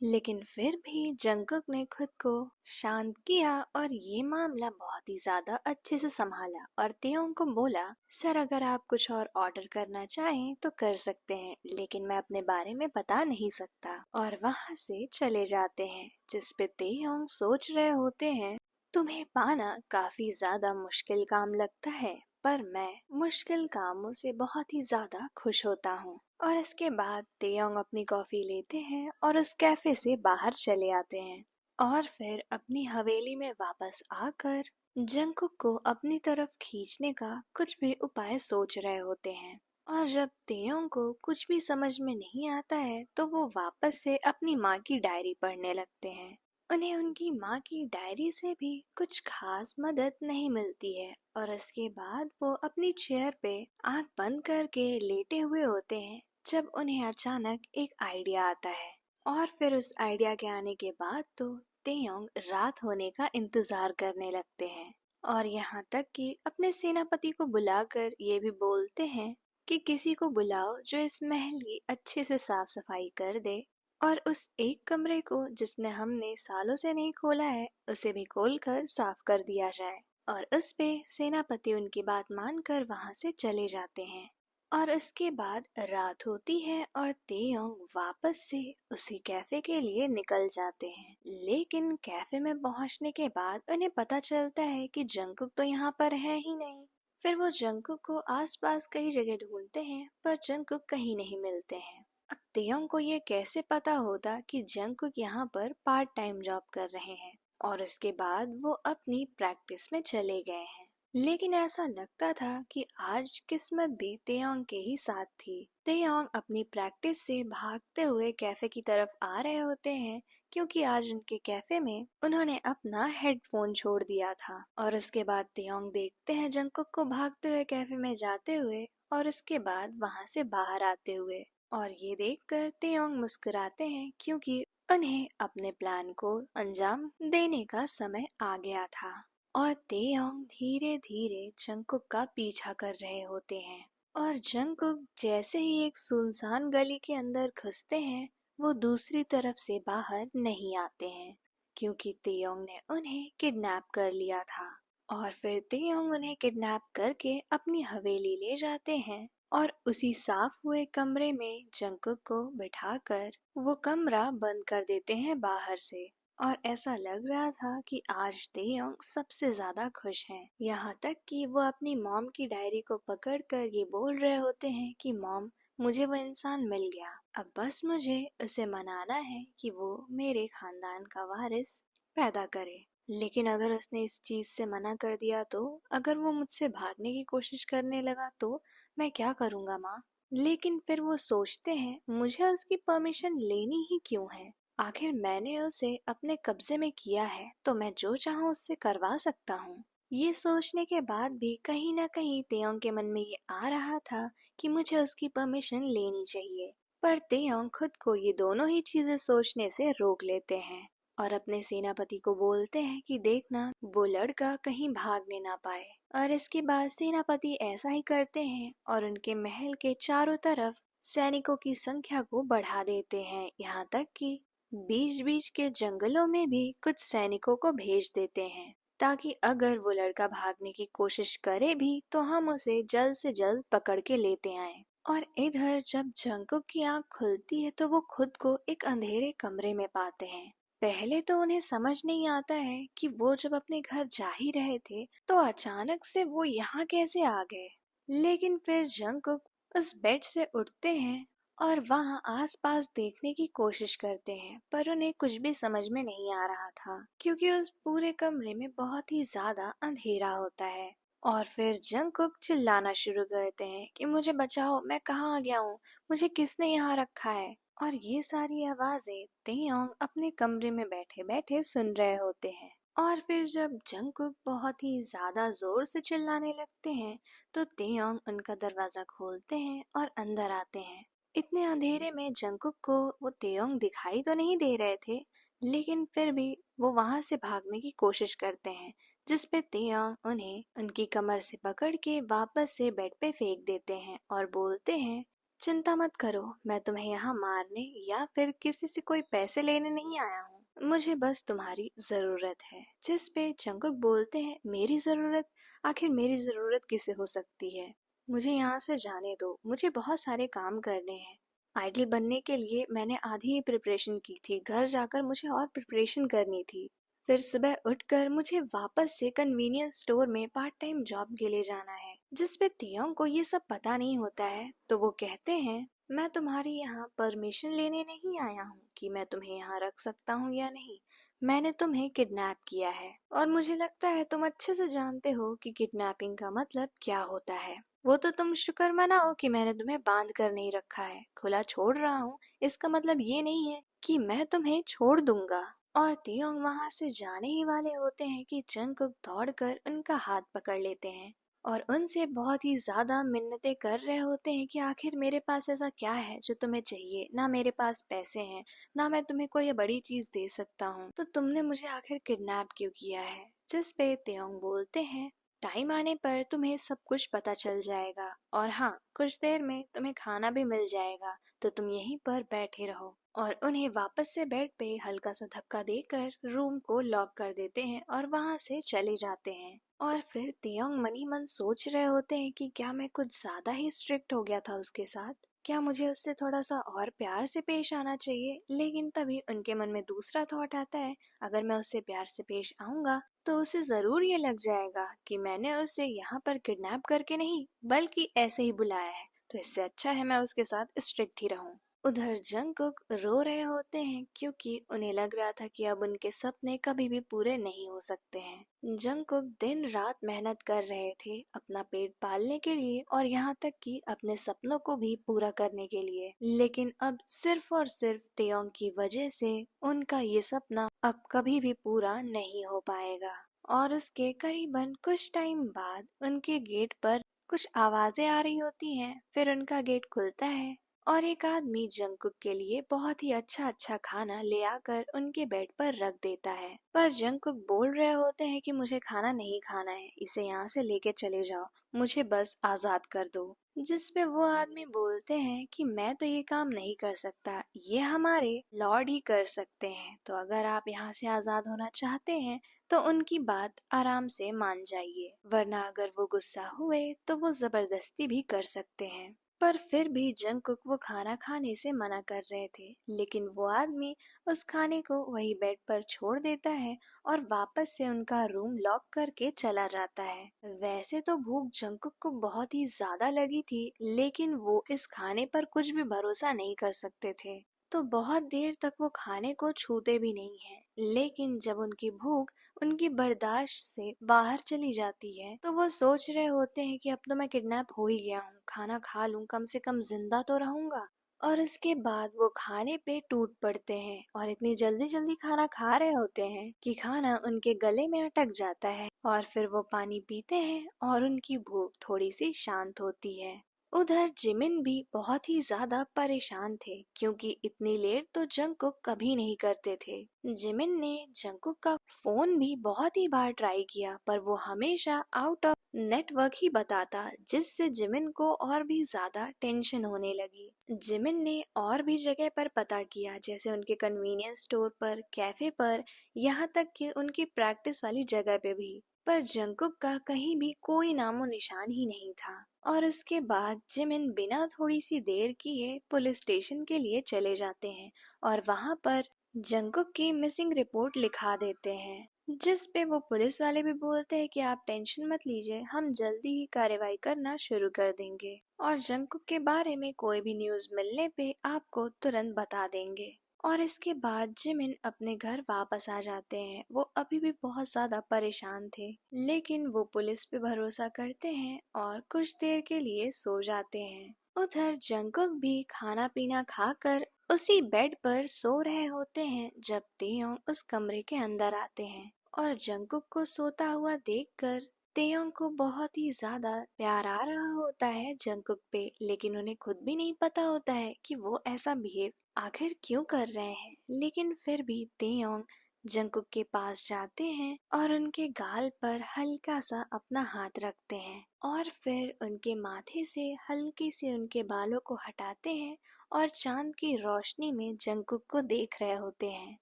लेकिन फिर भी जंगकुक ने खुद को शांत किया और ये मामला बहुत ही ज्यादा अच्छे से संभाला और तेयोंग को बोला, सर अगर आप कुछ और ऑर्डर करना चाहें तो कर सकते हैं, लेकिन मैं अपने बारे में बता नहीं सकता। और वहां से चले जाते हैं, जिस पे तेयोंग सोच रहे होते हैं, तुम्हें पाना काफी ज्यादा मुश्किल काम लगता है, पर मैं मुश्किल कामों से बहुत ही ज्यादा खुश होता हूँ। और इसके बाद तेयोंग अपनी कॉफी लेते हैं और उस कैफे से बाहर चले आते हैं और फिर अपनी हवेली में वापस आकर जंगकुक को अपनी तरफ खींचने का कुछ भी उपाय सोच रहे होते हैं। और जब तेयोंग को कुछ भी समझ में नहीं आता है तो वो वापस से अपनी माँ की डायरी पढ़ने लगते हैं। उन्हें उनकी माँ की डायरी से भी कुछ खास मदद नहीं मिलती है और इसके बाद वो अपनी चेयर पे आंख बंद करके लेटे हुए होते हैं जब उन्हें अचानक एक आइडिया आता है। और फिर उस आइडिया के आने के बाद तो तेयोंग रात होने का इंतजार करने लगते हैं और यहाँ तक कि अपने सेनापति को बुलाकर ये भी बोलते हैं कि किसी को बुलाओ जो इस महल की अच्छे से साफ सफाई कर दे और उस एक कमरे को जिसने हमने सालों से नहीं खोला है उसे भी खोलकर साफ कर दिया जाए। और उस पे सेनापति उनकी बात मानकर वहां से चले जाते हैं। और इसके बाद रात होती है और तेयोंग वापस से उसी कैफे के लिए निकल जाते हैं। लेकिन कैफे में पहुंचने के बाद उन्हें पता चलता है कि जंगकुक तो यहाँ पर है ही नहीं। फिर वो जंगकुक को आसपास कई जगह ढूंढते हैं पर जंगकुक कहीं नहीं मिलते हैं। अब तेयोंग को ये कैसे पता होता कि जंगकुक यहाँ पर पार्ट टाइम जॉब कर रहे हैं और उसके बाद वो अपनी प्रैक्टिस में चले गए हैं। लेकिन ऐसा लगता था कि आज किस्मत भी तेयोंग के ही साथ थी। तेयोंग अपनी प्रैक्टिस से भागते हुए कैफे की तरफ आ रहे होते हैं क्योंकि आज उनके कैफे में उन्होंने अपना हेडफोन छोड़ दिया था। और उसके बाद तेयोंग देखते हैं जंगकुक को भागते हुए कैफे में जाते हुए और उसके बाद वहां से बाहर आते हुए। और ये देखकर तेयोंग मुस्कुराते हैं क्योंकि उन्हें अपने प्लान को अंजाम देने का समय आ गया था। और तेयोंग धीरे धीरे जंगकुक का पीछा कर रहे होते हैं और जंगकुक जैसे ही एक सुनसान गली के अंदर घुसते हैं वो दूसरी तरफ से बाहर नहीं आते हैं क्योंकि तेयोंग ने उन्हें किडनैप कर लिया था। और फिर तेयोंग उन्हें किडनैप करके अपनी हवेली ले जाते हैं और उसी साफ हुए कमरे में जंगकुक को बिठाकर वो कमरा बंद कर देते हैं बाहर से। और ऐसा लग रहा था कि आज तेयोंग सबसे ज्यादा खुश हैं। यहाँ तक कि वो अपनी मॉम की डायरी को पकड़कर ये बोल रहे होते हैं कि मॉम, मुझे वो इंसान मिल गया, अब बस मुझे उसे मनाना है कि वो मेरे खानदान का वारिस पैदा करे। लेकिन अगर उसने इस चीज से मना कर दिया तो, अगर वो मुझसे भागने की कोशिश करने लगा तो मैं क्या करूँगा माँ। लेकिन फिर वो सोचते हैं मुझे उसकी परमिशन लेनी ही क्यों है, आखिर मैंने उसे अपने कब्जे में किया है तो मैं जो चाहूँ उससे करवा सकता हूँ। ये सोचने के बाद भी कहीं ना कहीं तेयोंग के मन में ये आ रहा था कि मुझे उसकी परमिशन लेनी चाहिए। पर तेयोंग खुद को ये दोनों ही चीजें सोचने से रोक लेते हैं और अपने सेनापति को बोलते हैं कि देखना वो लड़का कहीं भागने ना पाए। और इसके बाद सेनापति ऐसा ही करते हैं और उनके महल के चारों तरफ सैनिकों की संख्या को बढ़ा देते हैं, यहाँ तक कि बीच बीच के जंगलों में भी कुछ सैनिकों को भेज देते हैं ताकि अगर वो लड़का भागने की कोशिश करे भी तो हम उसे जल्द से जल्द पकड़ के लेते आएं। और इधर जब जंगकुक की आंख खुलती है तो वो खुद को एक अंधेरे कमरे में पाते हैं। पहले तो उन्हें समझ नहीं आता है कि वो जब अपने घर जा ही रहे थे तो अचानक से वो यहाँ कैसे आ गए। लेकिन फिर जंगकुक उस बेड से उठते हैं और वहां आसपास देखने की कोशिश करते हैं, पर उन्हें कुछ भी समझ में नहीं आ रहा था क्योंकि उस पूरे कमरे में बहुत ही ज्यादा अंधेरा होता है। और फिर जंगकुक चिल्लाना शुरू करते हैं कि मुझे बचाओ, मैं कहाँ आ गया हूँ, मुझे किसने यहाँ रखा है। और ये सारी आवाजें तेयोंग अपने कमरे में बैठे बैठे सुन रहे होते हैं। और फिर जब जंगकुक बहुत ही ज्यादा जोर से चिल्लाने लगते हैं तो तेयोंग उनका दरवाजा खोलते हैं और अंदर आते हैं। इतने अंधेरे में जंगकुक को वो तेयोंग दिखाई तो नहीं दे रहे थे, लेकिन फिर भी वो वहां से भागने की कोशिश करते हैं, जिस पे तेयोंग उन्हें उनकी कमर से पकड़ के वापस से बेड पे फेंक देते हैं और बोलते हैं चिंता मत करो, मैं तुम्हें यहाँ मारने या फिर किसी से कोई पैसे लेने नहीं आया हूँ। मुझे बस तुम्हारी जरूरत है। जिस पे जंगकुक बोलते हैं, मेरी जरूरत? आखिर मेरी जरूरत किसे हो सकती है? मुझे यहाँ से जाने दो, मुझे बहुत सारे काम करने हैं। आइडल बनने के लिए मैंने आधी ही प्रिपरेशन की थी, घर जाकर मुझे और प्रिपरेशन करनी थी। फिर सुबह उठकर मुझे वापस से कन्वीनियंस स्टोर में पार्ट टाइम जॉब के लिए जाना है। जिस पे तियोंग को ये सब पता नहीं होता है, तो वो कहते हैं, मैं तुम्हारी यहाँ परमिशन लेने नहीं आया हूँ कि मैं तुम्हें यहाँ रख सकता हूँ या नहीं। मैंने तुम्हें किडनैप किया है और मुझे लगता है तुम अच्छे से जानते हो कि किडनैपिंग का मतलब क्या होता है। वो तो तुम शुक्र मनाओ कि मैंने तुम्हें बांध कर नहीं रखा है, खुला छोड़ रहा हूँ। इसका मतलब ये नहीं है कि मैं तुम्हें छोड़ दूंगा। और तियोंग वहां से जाने ही वाले होते हैं कि जंगकुक दौड़कर उनका हाथ पकड़ लेते हैं और उनसे बहुत ही ज्यादा मिन्नतें कर रहे होते हैं कि आखिर मेरे पास ऐसा क्या है जो तुम्हें चाहिए। ना मेरे पास पैसे हैं, ना मैं तुम्हें कोई बड़ी चीज दे सकता हूँ, तो तुमने मुझे आखिर किडनैप क्यों किया है? जिस पे तियोंग बोलते हैं, टाइम आने पर तुम्हें सब कुछ पता चल जाएगा और हाँ, कुछ देर में तुम्हें खाना भी मिल जाएगा, तो तुम यहीं पर बैठे रहो। और उन्हें वापस से बेड पे हल्का सा धक्का देकर रूम को लॉक कर देते हैं और वहां से चले जाते हैं। और फिर तियोंग मनी मन सोच रहे होते हैं कि क्या मैं कुछ ज्यादा ही स्ट्रिक्ट हो गया था उसके साथ, क्या मुझे उससे थोड़ा सा और प्यार से पेश आना चाहिए। लेकिन तभी उनके मन में दूसरा थॉट आता है, अगर मैं उससे प्यार से पेश आऊंगा तो उसे जरूर ये लग जाएगा कि मैंने उसे यहाँ पर किडनैप करके नहीं बल्कि ऐसे ही बुलाया है, तो इससे अच्छा है मैं उसके साथ स्ट्रिक्ट ही रहूं। उधर जंगकुक रो रहे होते हैं क्योंकि उन्हें लग रहा था कि अब उनके सपने कभी भी पूरे नहीं हो सकते हैं। जंगकुक दिन रात मेहनत कर रहे थे अपना पेट पालने के लिए और यहाँ तक कि अपने सपनों को भी पूरा करने के लिए। लेकिन अब सिर्फ और सिर्फ तेयोंग की वजह से उनका ये सपना अब कभी भी पूरा नहीं हो पाएगा। और उसके करीबन कुछ टाइम बाद उनके गेट पर कुछ आवाजें आ रही होती हैं। फिर उनका गेट खुलता है और एक आदमी जंगकुक के लिए बहुत ही अच्छा अच्छा खाना ले आकर उनके बेड पर रख देता है। पर जंगकुक बोल रहे होते हैं कि मुझे खाना नहीं खाना है, इसे यहाँ से लेके चले जाओ, मुझे बस आजाद कर दो। जिस पे वो आदमी बोलते हैं कि मैं तो ये काम नहीं कर सकता, ये हमारे लॉर्ड ही कर सकते हैं, तो अगर आप यहाँ से आजाद होना चाहते हैं तो उनकी बात आराम से मान जाइए, वरना अगर वो गुस्सा हुए तो वो जबरदस्ती भी कर सकते हैं। पर फिर भी जंगकुक वो खाना खाने से मना कर रहे थे, लेकिन वो आदमी उस खाने को वही बेड पर छोड़ देता है और वापस से उनका रूम लॉक करके चला जाता है। वैसे तो भूख जंगकुक को बहुत ही ज्यादा लगी थी, लेकिन वो इस खाने पर कुछ भी भरोसा नहीं कर सकते थे, तो बहुत देर तक वो खाने को छूते भी नहीं है। लेकिन जब उनकी भूख उनकी बर्दाश्त से बाहर चली जाती है, तो वो सोच रहे होते हैं कि अब तो मैं किडनैप हो ही गया हूँ, खाना खा लूं, कम से कम जिंदा तो रहूंगा। और इसके बाद वो खाने पे टूट पड़ते हैं और इतनी जल्दी जल्दी खाना खा रहे होते हैं कि खाना उनके गले में अटक जाता है। और फिर वो पानी पीते हैं और उनकी भूख थोड़ी सी शांत होती है। उधर जिमिन भी बहुत ही ज्यादा परेशान थे क्योंकि इतनी लेट तो जंगकुक कभी नहीं करते थे। जिमिन ने जंगकुक का फोन भी बहुत ही बार ट्राई किया, पर वो हमेशा आउट ऑफ नेटवर्क ही बताता, जिससे जिमिन को और भी ज्यादा टेंशन होने लगी। जिमिन ने और भी जगह पर पता किया, जैसे उनके कन्वीनियंस स्टोर पर, कैफे पर, यहाँ तक कि उनकी प्रैक्टिस वाली जगह पे भी, पर जंगकुक का कहीं भी कोई नामो निशान ही नहीं था। और इसके बाद जिमिन बिना थोड़ी सी देर किए पुलिस स्टेशन के लिए चले जाते हैं और वहां पर जंगकुक की मिसिंग रिपोर्ट लिखा देते हैं। जिस पे वो पुलिस वाले भी बोलते हैं कि आप टेंशन मत लीजिए, हम जल्दी ही कार्रवाई करना शुरू कर देंगे और जंगकुक के बारे में कोई भी न्यूज मिलने पे आपको तुरंत बता देंगे। और इसके बाद जिमिन अपने घर वापस आ जाते हैं। वो अभी भी बहुत ज्यादा परेशान थे, लेकिन वो पुलिस पे भरोसा करते हैं और कुछ देर के लिए सो जाते हैं। उधर जंगकुक भी खाना पीना खाकर उसी बेड पर सो रहे होते हैं जब तेयोंग उस कमरे के अंदर आते हैं और जंगकुक को सोता हुआ देखकर तेयोंग को बहुत ही ज्यादा प्यार आ रहा होता है जंगकुक पे, लेकिन उन्हें खुद भी नहीं पता होता है कि वो ऐसा बिहेव आखिर क्यों कर रहे हैं। लेकिन फिर भी तेयोंग जंकुक के पास जाते हैं और उनके गाल पर हल्का सा अपना हाथ रखते हैं और फिर उनके माथे से हल्के से उनके बालों को हटाते हैं और चांद की रोशनी में जंकुक को देख रहे होते हैं।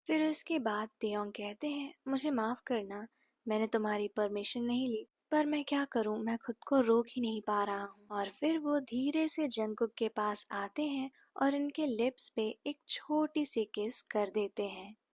फिर उसके बाद तेयोंग कहते हैं, मुझे माफ करना, मैंने तुम्हारी परमिशन नहीं ली, पर मैं क्या करूं, मैं खुद को रोक ही नहीं पा रहा हूँ। और फिर वो धीरे से जंकुक के पास आते हैं और उनके लिप्स पे एक छोटी सी किस कर देते हैं।